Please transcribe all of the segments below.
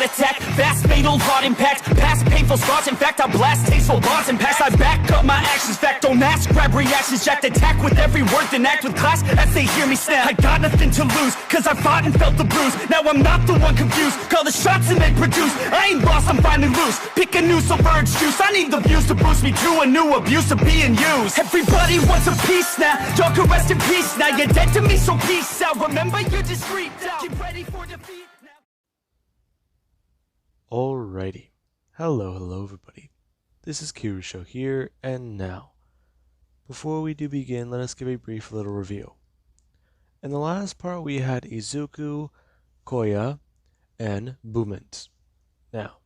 heart attack. Fast, fatal, heart impact. Past painful scars, in fact, I blast tasteful bars and pass. I back up my actions, fact, don't ask, grab reactions, jacked, attack with every word, then act with class as they hear me snap. I got nothing to lose, cause I fought and felt the bruise. Now I'm not the one confused, call the shots and they produce. I ain't lost, I'm finally loose. Pick a new submerged juice. I need the views to boost me to a new abuse of being used. Everybody wants a piece now, y'all can rest in peace now. You're dead to me, so peace out. Remember you're discreet now. Get ready for defeat now. Alrighty. Hello everybody. This is Kirusho here, and now, before we do begin, let us give a brief little review. In the last part we had Izuku, Koya, and Bumint. Now,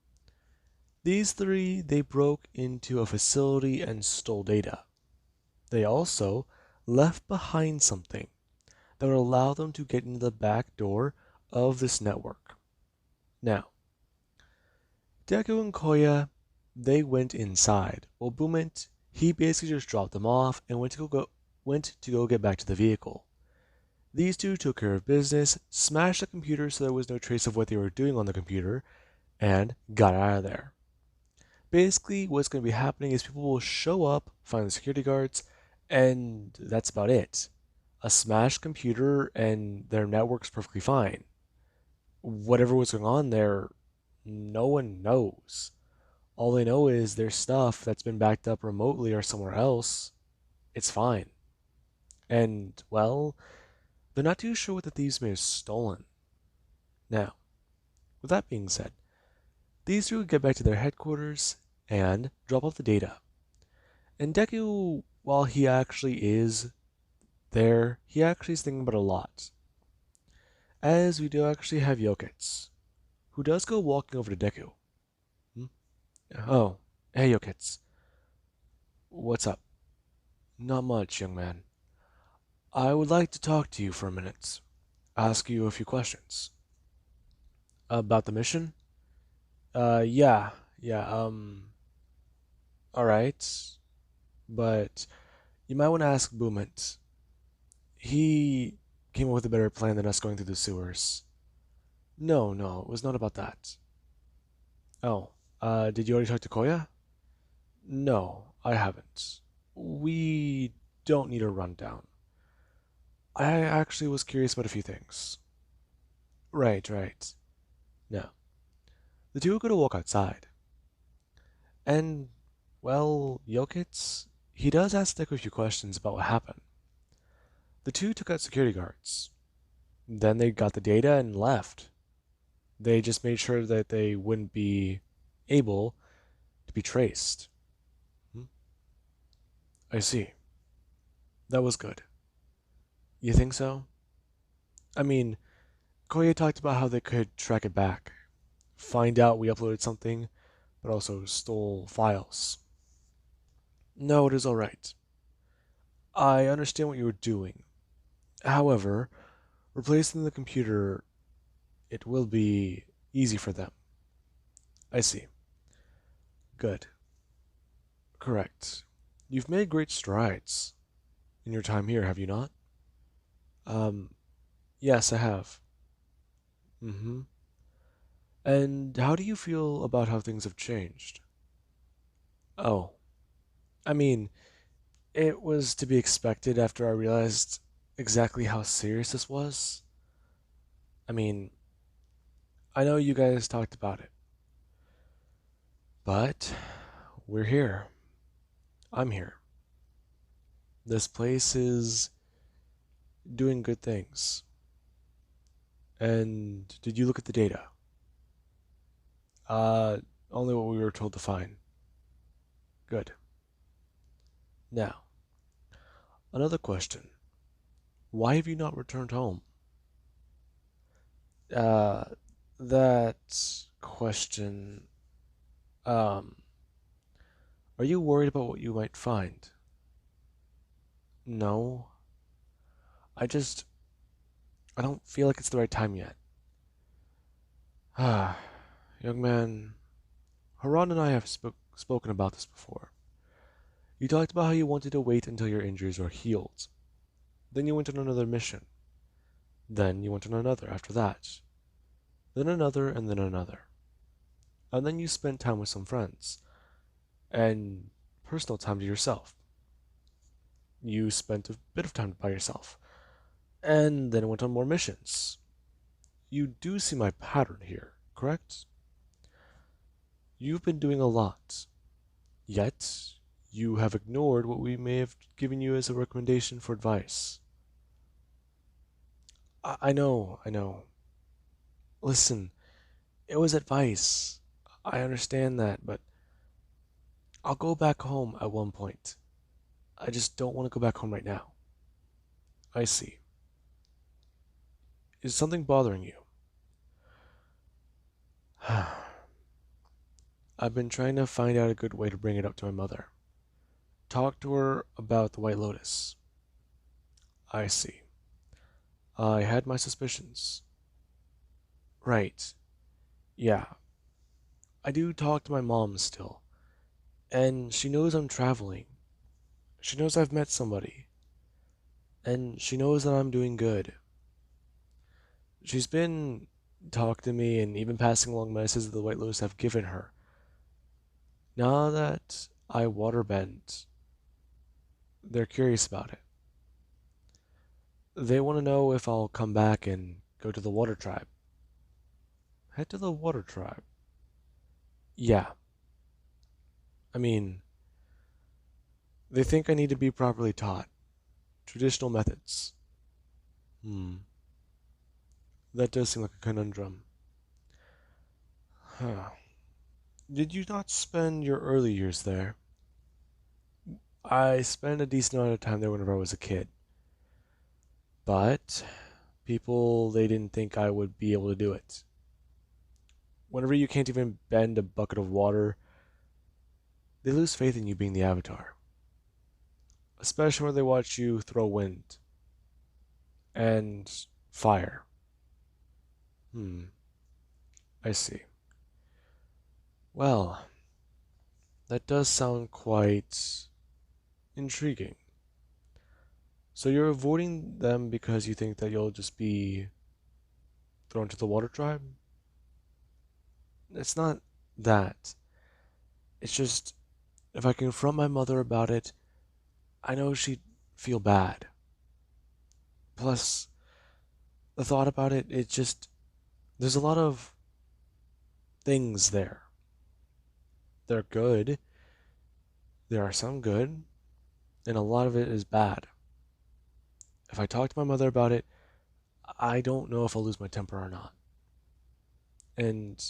these three, they broke into a facility and stole data. They also left behind something that would allow them to get into the back door of this network. Now, Deku and Koya, they went inside, while Bumint, he basically just dropped them off and went to go get back to the vehicle. These two took care of business, smashed the computer so there was no trace of what they were doing on the computer, and got out of there. Basically, what's going to be happening is people will show up, find the security guards, and that's about it. A smashed computer and their network's perfectly fine. Whatever was going on there, no one knows. All they know is their stuff that's been backed up remotely or somewhere else, it's fine. And, well, they're not too sure what the thieves may have stolen. Now, with that being said, these two get back to their headquarters and drop off the data. And Deku, while he actually is there, he actually is thinking about a lot. As we do actually have Yokits, who does go walking over to Deku. Oh, hey Yokits. What's up? Not much, young man. I would like to talk to you for a minute. Ask you a few questions. About the mission? Yeah. Alright. But you might want to ask Bumint. He came up with a better plan than us going through the sewers. No, it was not about that. Oh, did you already talk to Koya? No, I haven't. We don't need a rundown. I actually was curious about a few things. Right. Now, the two are going to walk outside. And, well, Yokits, he does ask Deku a few questions about what happened. The two took out security guards. Then they got the data and left. They just made sure that they wouldn't be able to be traced. I see. That was good. You think so? I mean, Koya talked about how they could track it back, find out we uploaded something, but also stole files. No, it is alright. I understand what you were doing. However, replacing the computer, it will be easy for them. I see. Good. Correct. You've made great strides in your time here, have you not? Yes, I have. And how do you feel about how things have changed? Oh, I mean, it was to be expected after I realized exactly how serious this was. I mean, I know you guys talked about it, but we're here. I'm here. This place is doing good things. And did you look at the data? Only what we were told to find. Good. Now, another question. Why have you not returned home? That question, are you worried about what you might find? No. I don't feel like it's the right time yet. Young man, Haran and I have spoken about this before. You talked about how you wanted to wait until your injuries were healed. Then you went on another mission. Then you went on another after that. Then another and then another. and then you spent time with some friends and personal time to yourself. You spent a bit of time by yourself, and then went on more missions. You do see my pattern here, correct? You've been doing a lot, yet you have ignored what we may have given you as a recommendation for advice. I know, I know. Listen, it was advice. I understand that, but I'll go back home at one point. I just don't want to go back home right now. I see. Is something bothering you? I've been trying to find out a good way to bring it up to my mother. Talk to her about the White Lotus. I see. I had my suspicions. Right. Yeah. I do talk to my mom still. And she knows I'm traveling. She knows I've met somebody. And she knows that I'm doing good. She's been talking to me and even passing along messages that the White Lotus have given her. Now that I waterbend, they're curious about it. They want to know if I'll come back and go to the Water Tribe. Head to the Water Tribe? Yeah. I mean, they think I need to be properly taught. Traditional methods. Hmm. That does seem like a conundrum. Huh. Did you not spend your early years there? I spent a decent amount of time there whenever I was a kid. But people, they didn't think I would be able to do it. Whenever you can't even bend a bucket of water, they lose faith in you being the Avatar. Especially when they watch you throw wind and fire. Hmm, I see. Well, that does sound quite intriguing. So you're avoiding them because you think that you'll just be thrown to the Water Tribe? It's not that. It's just, if I confront my mother about it, I know she'd feel bad. Plus, the thought about it, it just, there's a lot of things there. They're good, there are some good, and a lot of it is bad. If I talk to my mother about it, I don't know if I'll lose my temper or not. And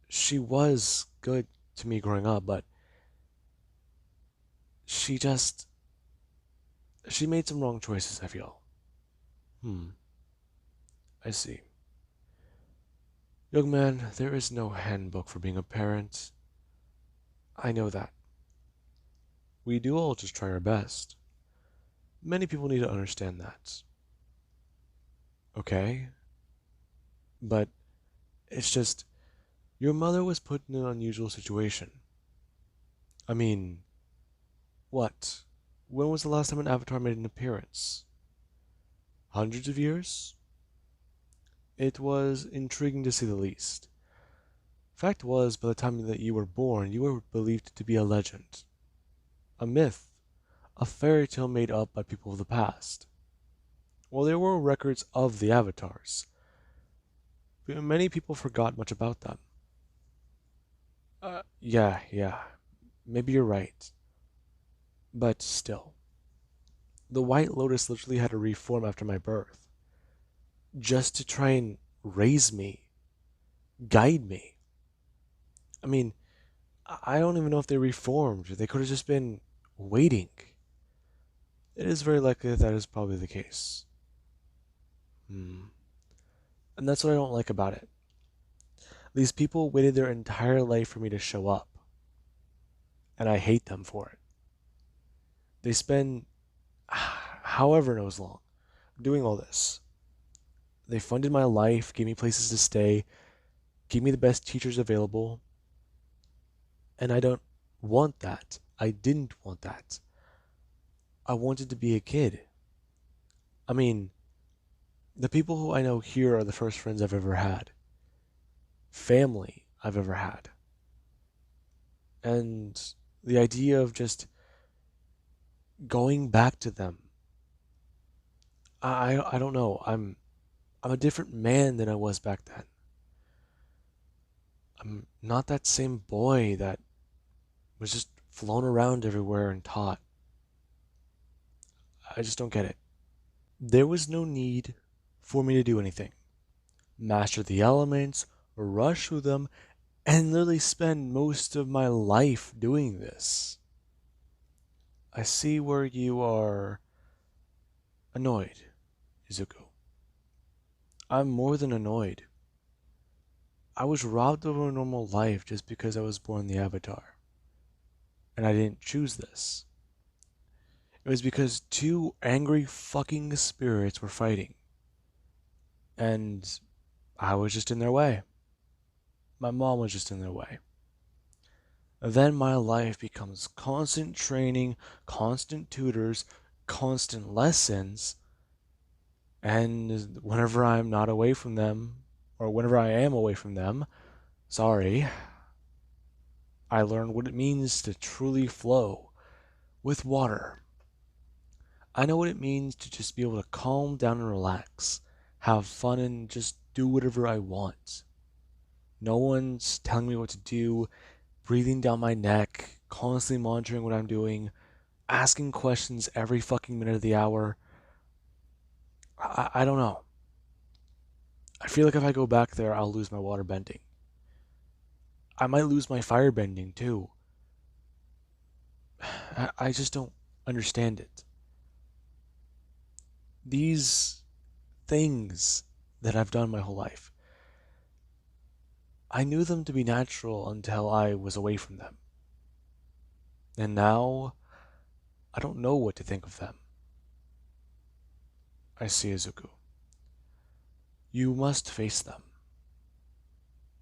she was good to me growing up, but she just, she made some wrong choices, I feel. Hmm, I see. Young man, there is no handbook for being a parent. I know that. We do all just try our best. Many people need to understand that. Okay? But it's just, your mother was put in an unusual situation. I mean, what? When was the last time an avatar made an appearance? Hundreds of years? It was intriguing to say the least. Fact was, by the time that you were born, you were believed to be a legend, a myth, a fairy tale made up by people of the past. Well, there were records of the avatars, but many people forgot much about them. Yeah, maybe you're right. But still, the White Lotus literally had to reform after my birth, just to try and raise me, guide me. I mean, I don't even know if they reformed. They could have just been waiting. It is very likely that that is probably the case. Hmm. And that's what I don't like about it. These people waited their entire life for me to show up, and I hate them for it. They spend however knows long doing all this. They funded my life, gave me places to stay, gave me the best teachers available, and I don't want that. I didn't want that. I wanted to be a kid. I mean, the people who I know here are the first friends I've ever had, family I've ever had. And the idea of just going back to them, I don't know. I'm a different man than I was back then. I'm not that same boy that was just flown around everywhere and taught. I just don't get it. There was no need for me to do anything. Master the elements, rush through them, and literally spend most of my life doing this. I see where you are annoyed, Izuku. I'm more than annoyed. I was robbed of a normal life just because I was born the Avatar. And I didn't choose this. It was because two angry fucking spirits were fighting. And I was just in their way. My mom was just in their way. Then my life becomes constant training, constant tutors, constant lessons, and whenever I'm not away from them, or whenever I am away from them, sorry, I learn what it means to truly flow with water. I know what it means to just be able to calm down and relax, have fun, and just do whatever I want. No one's telling me what to do, breathing down my neck, constantly monitoring what I'm doing, asking questions every fucking minute of the hour. I don't know. I feel like if I go back there, I'll lose my water bending. I might lose my fire bending too. I just don't understand it. These things that I've done my whole life, I knew them to be natural until I was away from them. And now, I don't know what to think of them. I see, Izuku. You must face them.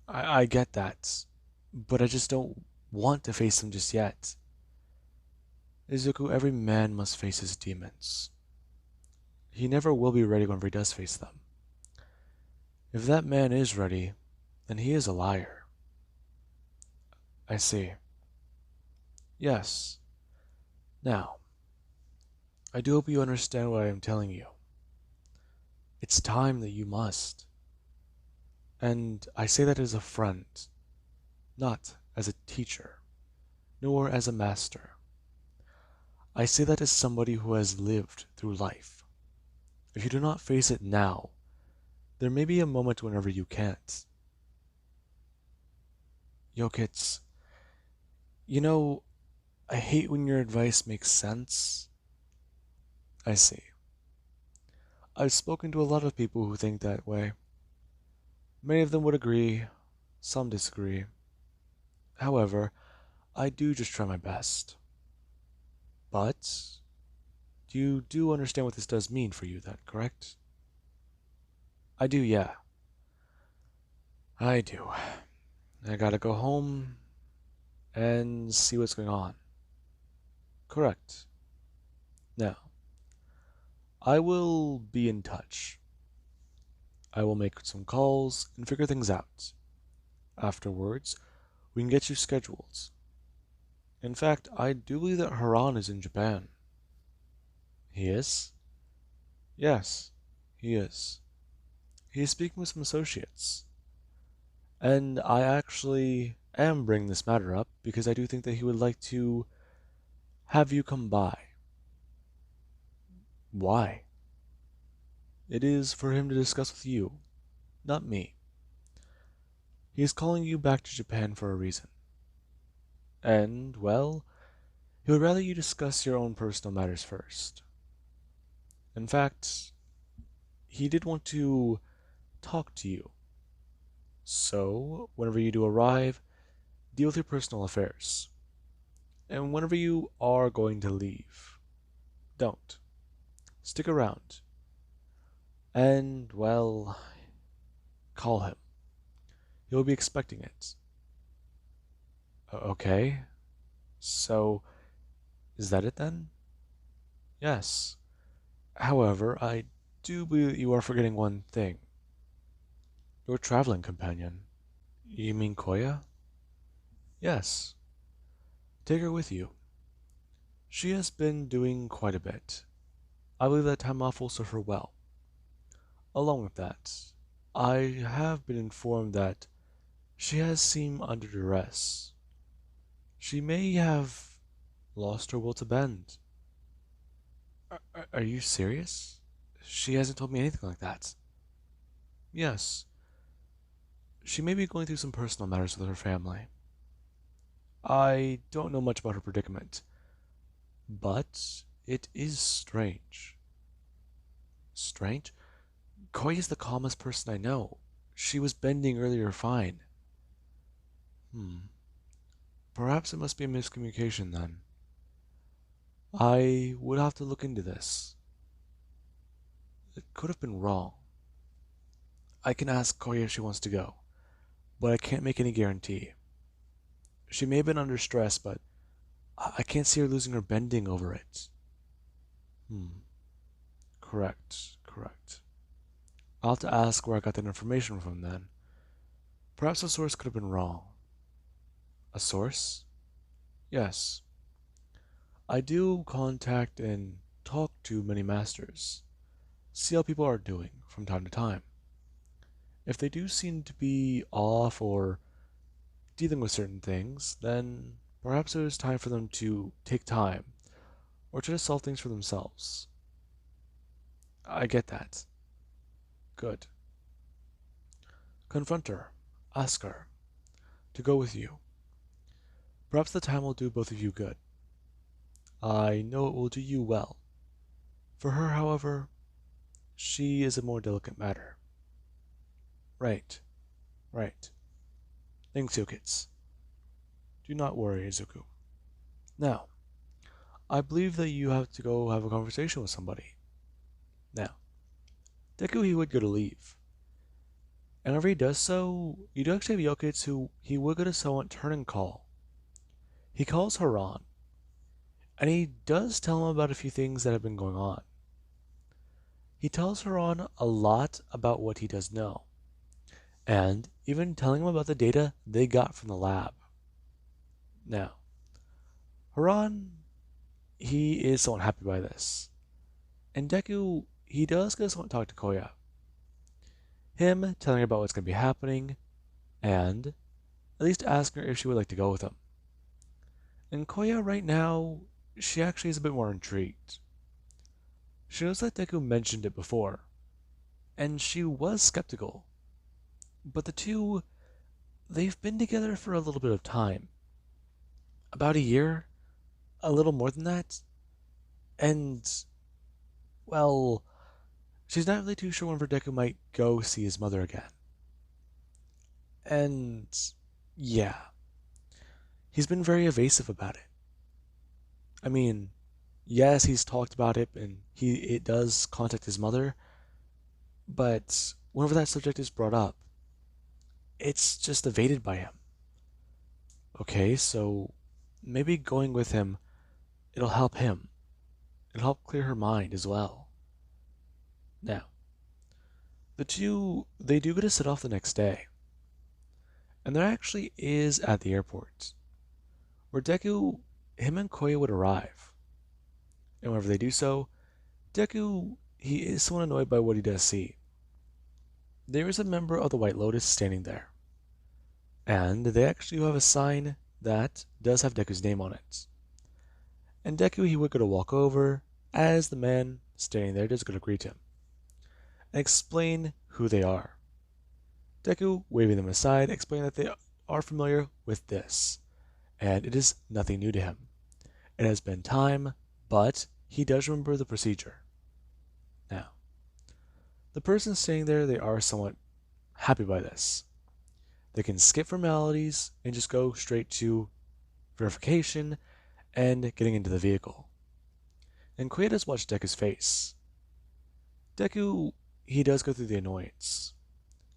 I get that, but I just don't want to face them just yet. Izuku, every man must face his demons. He never will be ready whenever he does face them. If that man is ready, then he is a liar. I see. Yes. Now, I do hope you understand what I am telling you. It's time that you must. And I say that as a friend, not as a teacher, nor as a master. I say that as somebody who has lived through life. If you do not face it now, there may be a moment whenever you can't. Yokits, I hate when your advice makes sense. I see. I've spoken to a lot of people who think that way. Many of them would agree, some disagree. However, I do just try my best. But you do understand what this does mean for you then, correct? I do, yeah. I do. I gotta go home and see what's going on. Correct. Now, I will be in touch. I will make some calls and figure things out. Afterwards, we can get you scheduled. In fact, I do believe that Haran is in Japan. He is? Yes, he is. He is speaking with some associates. And I actually am bringing this matter up because I do think that he would like to have you come by. Why? It is for him to discuss with you, not me. He is calling you back to Japan for a reason. And, well, he would rather you discuss your own personal matters first. In fact, he did want to talk to you. So, whenever you do arrive, deal with your personal affairs. And whenever you are going to leave, don't. Stick around. And, well, call him. He'll be expecting it. Okay. So, is that it then? Yes. However, I do believe that you are forgetting one thing. Your traveling companion. You mean Koya? Yes. Take her with you. She has been doing quite a bit. I believe that time off will serve her well. Along with that, I have been informed that she has seemed under duress. She may have lost her will to bend. Are you serious? She hasn't told me anything like that. Yes, she may be going through some personal matters with her family. I don't know much about her predicament, but it is strange. Strange? Koi is the calmest person I know. She was bending earlier fine. Perhaps it must be a miscommunication then. I would have to look into this. It could have been wrong. I can ask Koi if she wants to go, but I can't make any guarantee. She may have been under stress, but I can't see her losing her bending over it. Correct. I'll have to ask where I got that information from then. Perhaps the source could have been wrong. A source? Yes. I do contact and talk to many masters, see how people are doing from time to time. If they do seem to be off or dealing with certain things, then perhaps it is time for them to take time or try to solve things for themselves. I get that. Good. Confront her. Ask her to go with you. Perhaps the time will do both of you good. I know it will do you well. For her, however, she is a more delicate matter. Right. Thanks, Yokits. Do not worry, Izuku. Now, I believe that you have to go have a conversation with somebody. Now, Deku, he would go to leave. And whenever he does so, you do actually have Yokits who he would go to someone turn and call. He calls Haran, and he does tell him about a few things that have been going on. He tells Haran a lot about what he does know, and even telling him about the data they got from the lab. Now, Haran, he is somewhat happy by this. And Deku, he does go somewhat talk to Koya. Him telling her about what's going to be happening, and at least asking her if she would like to go with him. And Koya right now, she actually is a bit more intrigued. She knows that Deku mentioned it before, and she was skeptical. But the two, they've been together for a little bit of time. About a year, a little more than that. And, well, she's not really too sure whenever Deku might go see his mother again. And, yeah. He's been very evasive about it. I mean, yes, he's talked about it and it does contact his mother, but whenever that subject is brought up, it's just evaded by him. Okay, so maybe going with him, it'll help him. It'll help clear her mind as well. Now, the two, they do get to set off the next day. And there actually is at the airport, where Deku, him and Koya would arrive. And whenever they do so, Deku, he is somewhat annoyed by what he does see. There is a member of the White Lotus standing there. And they actually have a sign that does have Deku's name on it. And Deku, he would go to walk over, as the man standing there does go to greet him, and explain who they are. Deku, waving them aside, explain that they are familiar with this, and it is nothing new to him. It has been time, but he does remember the procedure. Now, the person standing there, they are somewhat happy by this. They can skip formalities and just go straight to verification and getting into the vehicle. And Koya does watch Deku's face. Deku, he does go through the annoyance,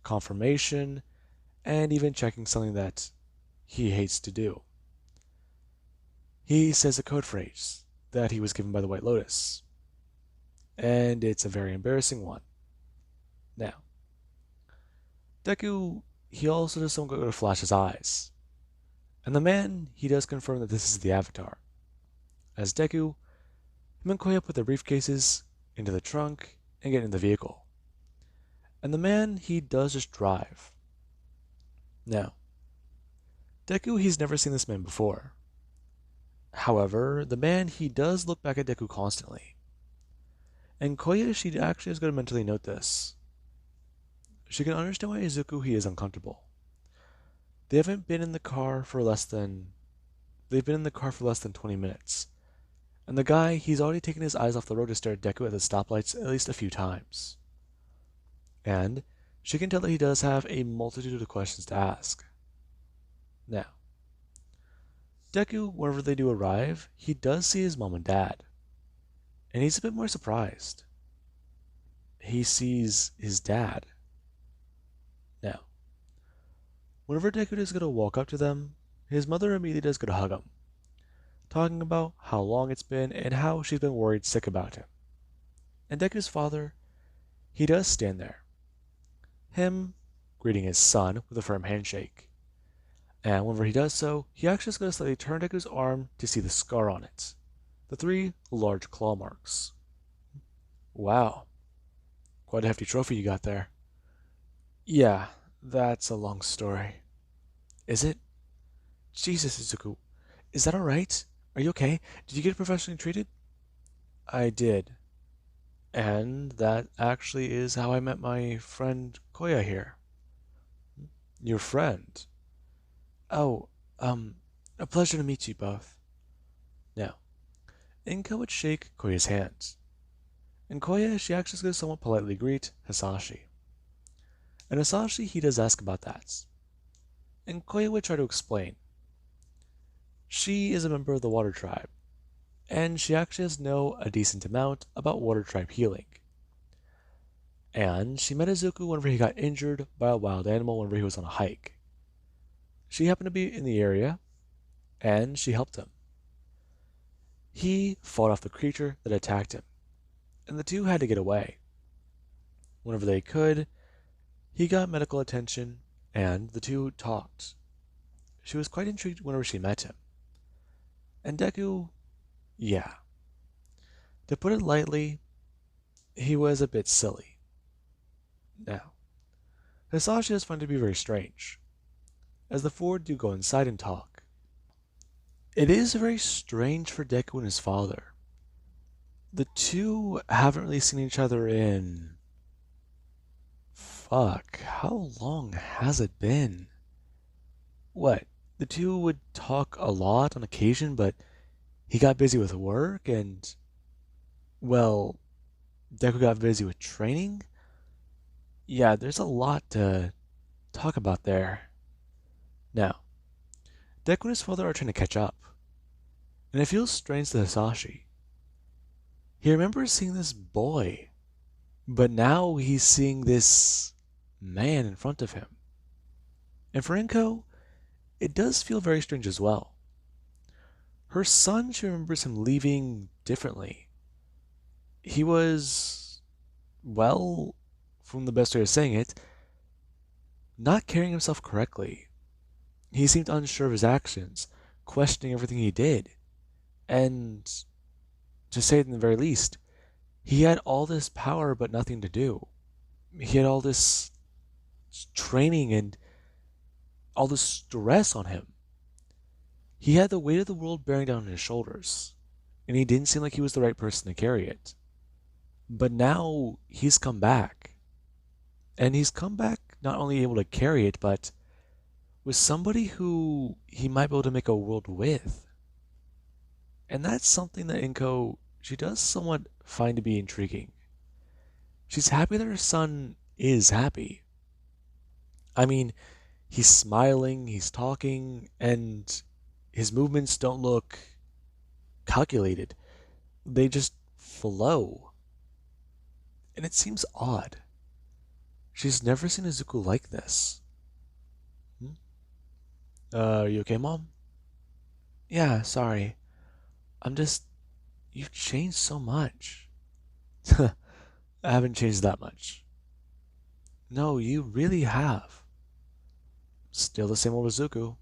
confirmation, and even checking something that he hates to do. He says a code phrase that he was given by the White Lotus, and it's a very embarrassing one. Now, Deku, he also does something to flash his eyes, And the man, he does confirm that this is the Avatar. As Deku, him and Koya put their briefcases into the trunk and get in the vehicle. And the man, he does just drive. Now, Deku, he's never seen this man before. However, the man, he does look back at Deku constantly. And Koya, she actually is going to mentally note this. She can understand why Izuku, he is uncomfortable. They've been in the car for less than 20 minutes. And the guy, he's already taken his eyes off the road to stare at Deku at the stoplights at least a few times. And she can tell that he does have a multitude of questions to ask. Now, Deku, whenever they do arrive, he does see his mom and dad. And he's a bit more surprised. He sees his dad. Now, whenever Deku is going to walk up to them, his mother immediately does go to hug him, talking about how long it's been and how she's been worried sick about him. And Deku's father, he does stand there. Him greeting his son with a firm handshake. And whenever he does so, he actually is going to slightly turn Deku's arm to see the scar on it. The 3 large claw marks. Wow. Quite a hefty trophy you got there. Yeah, that's a long story. Is it? Jesus, Izuku. Is that alright? Are you okay? Did you get professionally treated? I did. And that actually is how I met my friend Koya here. Your friend? Oh, a pleasure to meet you both. Now, Inka would shake Koya's hand. And Koya, she actually is going to somewhat politely greet Hisashi. And Hisashi, he does ask about that. And Koya would try to explain. She is a member of the Water Tribe, and she actually does know a decent amount about Water Tribe healing. And she met Izuku whenever he got injured by a wild animal whenever he was on a hike. She happened to be in the area, and she helped him. He fought off the creature that attacked him, and the two had to get away. Whenever they could, he got medical attention, and the two talked. She was quite intrigued whenever she met him. And Deku, yeah. To put it lightly, he was a bit silly. Now, Hisashi is found to be very strange, as the four do go inside and talk. It is very strange for Deku and his father. The two haven't really seen each other in... Fuck, how long has it been? What, the two would talk a lot on occasion, but he got busy with work and... Well, Deku got busy with training? Yeah, there's a lot to talk about there. Now, Deku and his father are trying to catch up, and it feels strange to Hisashi. He remembers seeing this boy, but now he's seeing this man in front of him. And for Inko, it does feel very strange as well. Her son, she remembers him leaving differently. He was, well, from the best way of saying it, not carrying himself correctly. He seemed unsure of his actions, questioning everything he did. And, to say it in the very least, he had all this power but nothing to do. He had all this training and all this stress on him. He had the weight of the world bearing down on his shoulders, and he didn't seem like he was the right person to carry it. But now he's come back. And he's come back not only able to carry it, but with somebody who he might be able to make a world with. And that's something that Inko, she does somewhat find to be intriguing. She's happy that her son is happy. I mean, he's smiling, he's talking, and his movements don't look calculated. They just flow. And it seems odd. She's never seen Izuku like this. You okay, Mom? Yeah, sorry. You've changed so much. I haven't changed that much. No, you really have. Still the same old Izuku.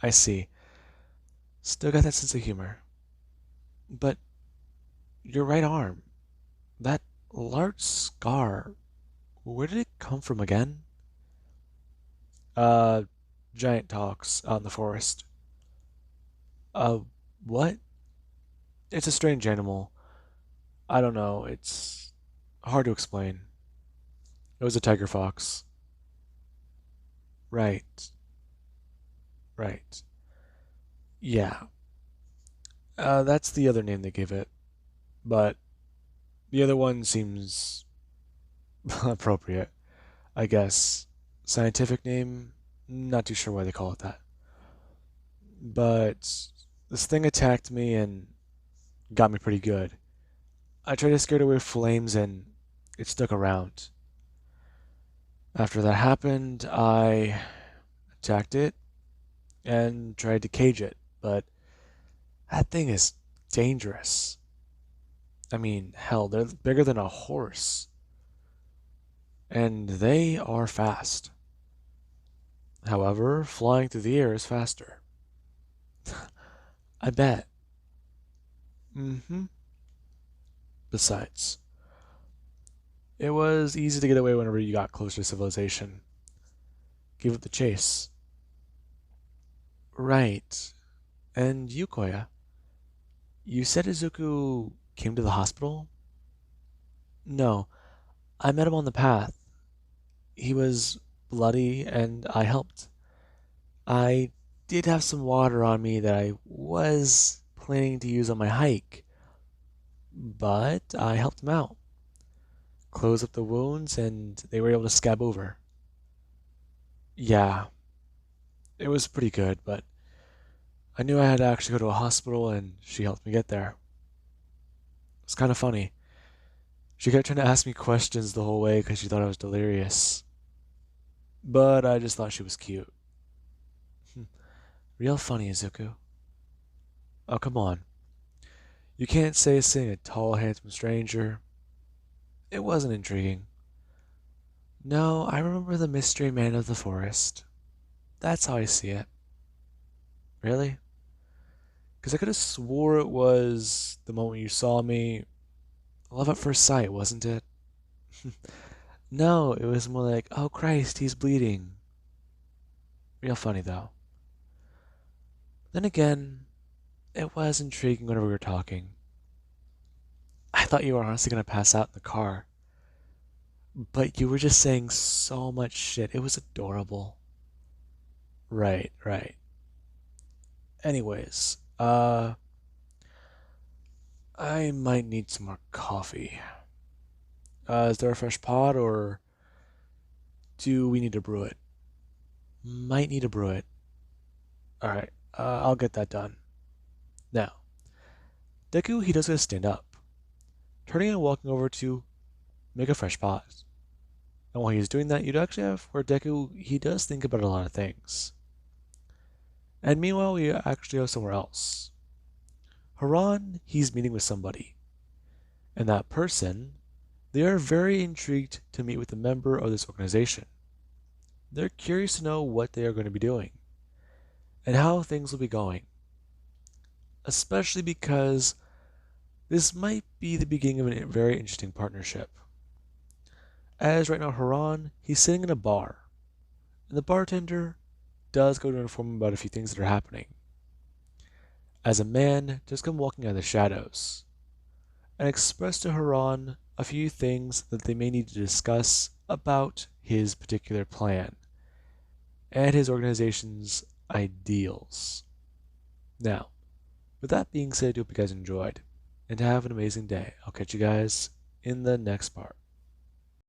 I see. Still got that sense of humor. But your right arm, that large scar, where did it come from again? Uh, Giant talks out in the forest. Uh, what? It's a strange animal. I don't know. It's hard to explain. It was a tiger fox. Right, right. Yeah. That's the other name they give it. But the other one seems appropriate, I guess. Scientific name, not too sure why they call it that. But this thing attacked me and got me pretty good. I tried to scare it away with flames and it stuck around. After that happened, I attacked it and tried to cage it, but that thing is dangerous. I mean, hell, they're bigger than a horse, and they are fast. However, flying through the air is faster. I bet. Mm-hmm. Besides, it was easy to get away whenever you got closer to civilization. Give up the chase. Right. And you, Koya, you said Izuku came to the hospital? No, I met him on the path. He was bloody and I helped. I did have some water on me that I was planning to use on my hike, but I helped him out. Close up the wounds and they were able to scab over. Yeah, it was pretty good, but I knew I had to actually go to a hospital and she helped me get there. It was kind of funny. She kept trying to ask me questions the whole way because she thought I was delirious. But I just thought she was cute. Real funny, Izuku. Oh, come on. You can't say seeing a tall, handsome stranger. It wasn't intriguing. No, I remember the mystery man of the forest. That's how I see it. Really? Because I could have swore it was the moment you saw me. Love at first sight, wasn't it? No, it was more like, oh Christ, he's bleeding. Real funny though. Then again, it was intriguing whenever we were talking. I thought you were honestly gonna pass out in the car. But you were just saying so much shit. It was adorable. Right, right. Anyways, I might need some more coffee. Is there a fresh pot or do we need to brew it? Might need to brew it. Alright, I'll get that done. Now, Deku, he does gotta stand up, turning and walking over to make a fresh pot. And while he's doing that, you'd actually have where Deku, he does think about a lot of things. And meanwhile, we actually go somewhere else. Haran, he's meeting with somebody. And that person, they are very intrigued to meet with a member of this organization. They're curious to know what they are going to be doing and how things will be going. Especially because this might be the beginning of a very interesting partnership. As right now, Haran, he's sitting in a bar, and the bartender does go to inform him about a few things that are happening. As a man just come walking out of the shadows, and express to Haran a few things that they may need to discuss about his particular plan and his organization's ideals. Now, with that being said, I hope you guys enjoyed, and have an amazing day. I'll catch you guys in the next part.